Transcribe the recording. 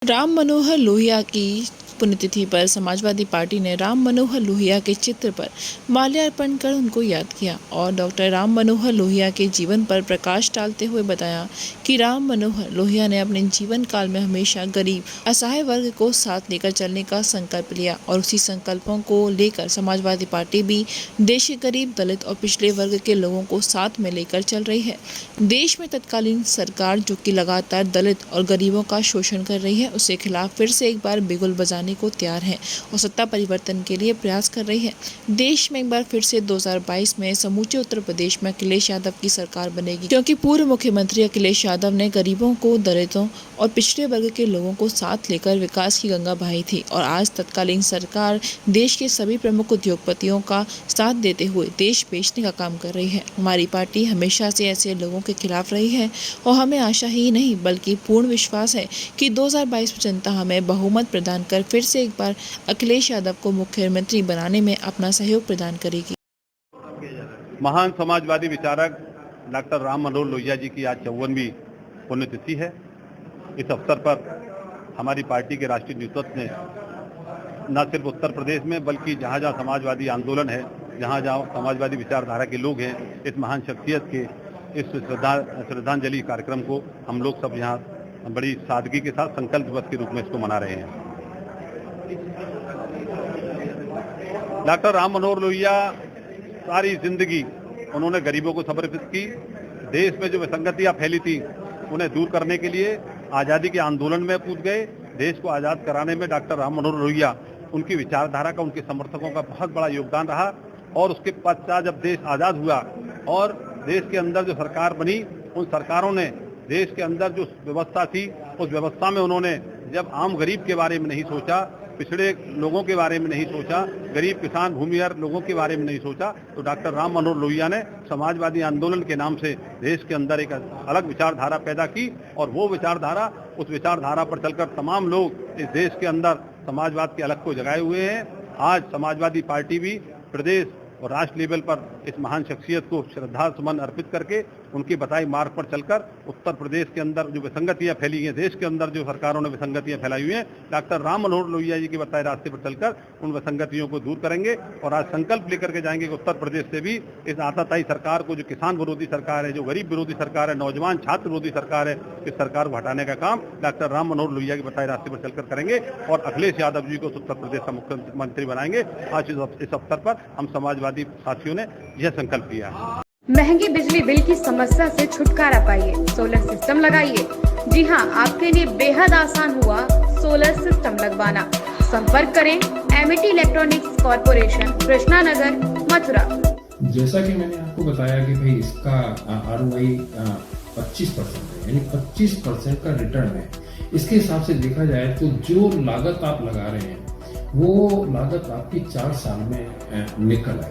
राम मनोहर लोहिया की पुण्यतिथि पर समाजवादी पार्टी ने राम मनोहर लोहिया के चित्र पर माल्यार्पण कर उनको याद किया और डॉक्टर राम मनोहर लोहिया के जीवन पर प्रकाश डालते हुए बताया कि राम मनोहर लोहिया ने अपने जीवन काल में हमेशा गरीब असहाय वर्ग को साथ लेकर चलने का संकल्प लिया और उसी संकल्पों को लेकर समाजवादी पार्टी भी देश के गरीब, दलित और पिछड़े वर्ग के लोगों को साथ में लेकर चल रही है। देश में तत्कालीन सरकार जो कि लगातार दलित और गरीबों का शोषण कर रही है, उसके खिलाफ फिर से एक बार बिगुल बजाने को तैयार है और सत्ता परिवर्तन के लिए प्रयास कर रही है। देश में एक बार फिर से 2022 में समूचे उत्तर प्रदेश में अखिलेश यादव की सरकार बनेगी, क्योंकि पूर्व मुख्यमंत्री अखिलेश यादव ने गरीबों को, दलितों और पिछड़े वर्ग के लोगों को साथ लेकर विकास की गंगा बहाई थी और आज तत्कालीन सरकार देश के सभी प्रमुख उद्योगपतियों का साथ देते हुए देश बेचने का काम कर रही है। हमारी पार्टी हमेशा से ऐसे लोगों के खिलाफ रही है और हमें आशा ही नहीं बल्कि पूर्ण विश्वास है कि 2022 में जनता हमें बहुमत प्रदान कर फिर से एक बार अखिलेश यादव को मुख्यमंत्री बनाने में अपना सहयोग प्रदान करेगी। महान समाजवादी विचारक डॉक्टर राम मनोहर लोहिया जी की आज 54वीं पुण्यतिथि है। इस अवसर पर हमारी पार्टी के राष्ट्रीय नेतृत्व ने न सिर्फ उत्तर प्रदेश में बल्कि जहाँ जहाँ समाजवादी आंदोलन है, जहाँ जहाँ समाजवादी विचारधारा के लोग हैं, इस महान शख्सियत के इस श्रद्धांजलि कार्यक्रम को हम लोग सब यहाँ बड़ी सादगी के साथ संकल्प दिवस के रूप में इसको मना रहे हैं। डॉक्टर राम मनोहर लोहिया सारी जिंदगी उन्होंने गरीबों को समर्पित की। देश में जो विसंगतियां फैली थी उन्हें दूर करने के लिए आज़ादी के आंदोलन में कूद गए। देश को आज़ाद कराने में डॉक्टर राम मनोहर लोहिया, उनकी विचारधारा का, उनके समर्थकों का बहुत बड़ा योगदान रहा और उसके पश्चात जब देश आज़ाद हुआ और देश के अंदर जो सरकार बनी, उन सरकारों ने देश के अंदर जो व्यवस्था थी उस व्यवस्था में उन्होंने जब आम गरीब के बारे में नहीं सोचा, पिछड़े लोगों के बारे में नहीं सोचा, गरीब किसान भूमिहीन लोगों के बारे में नहीं सोचा, तो डॉक्टर राम मनोहर लोहिया ने समाजवादी आंदोलन के नाम से देश के अंदर एक अलग विचारधारा पैदा की और वो विचारधारा, उस विचारधारा पर चलकर तमाम लोग इस देश के अंदर समाजवाद के अलग को जगाए हुए हैं। आज समाजवादी पार्टी भी प्रदेश और राष्ट्र लेवल पर इस महान शख्सियत को श्रद्धा सुमन अर्पित करके उनकी बताई मार्ग पर चलकर उत्तर प्रदेश के अंदर जो विसंगतियां फैली हैं, देश के अंदर जो सरकारों ने विसंगतियां फैलाई हुई हैं, डॉक्टर राम मनोहर लोहिया जी के बताए रास्ते पर चलकर उन विसंगतियों को दूर करेंगे और आज संकल्प लेकर के जाएंगे कि उत्तर प्रदेश से भी इस आताताई सरकार को, जो किसान विरोधी सरकार है, जो गरीब विरोधी सरकार है, नौजवान छात्र विरोधी सरकार है, इस सरकार को हटाने का काम डॉक्टर राम मनोहर लोहिया के बताए रास्ते पर चलकर करेंगे और अखिलेश यादव जी को उत्तर प्रदेश का मुख्यमंत्री बनाएंगे। आज इस अवसर पर हम समाजवादी साथियों ने यह संकल्प किया है। महंगी बिजली बिल की समस्या से छुटकारा पाइए, सोलर सिस्टम लगाइए। जी हां, आपके लिए बेहद आसान हुआ सोलर सिस्टम लगवाना। संपर्क करें Amity electronics corporation, Krishna Nagar, Mathura. जैसा कि मैंने आपको बताया कि भाई इसका ROI 25% है, यानी 25% का रिटर्न है। इसके हिसाब से देखा जाए तो जो लागत आप लगा रहे हैं वो लागत आपकी 4 साल में निकल आए।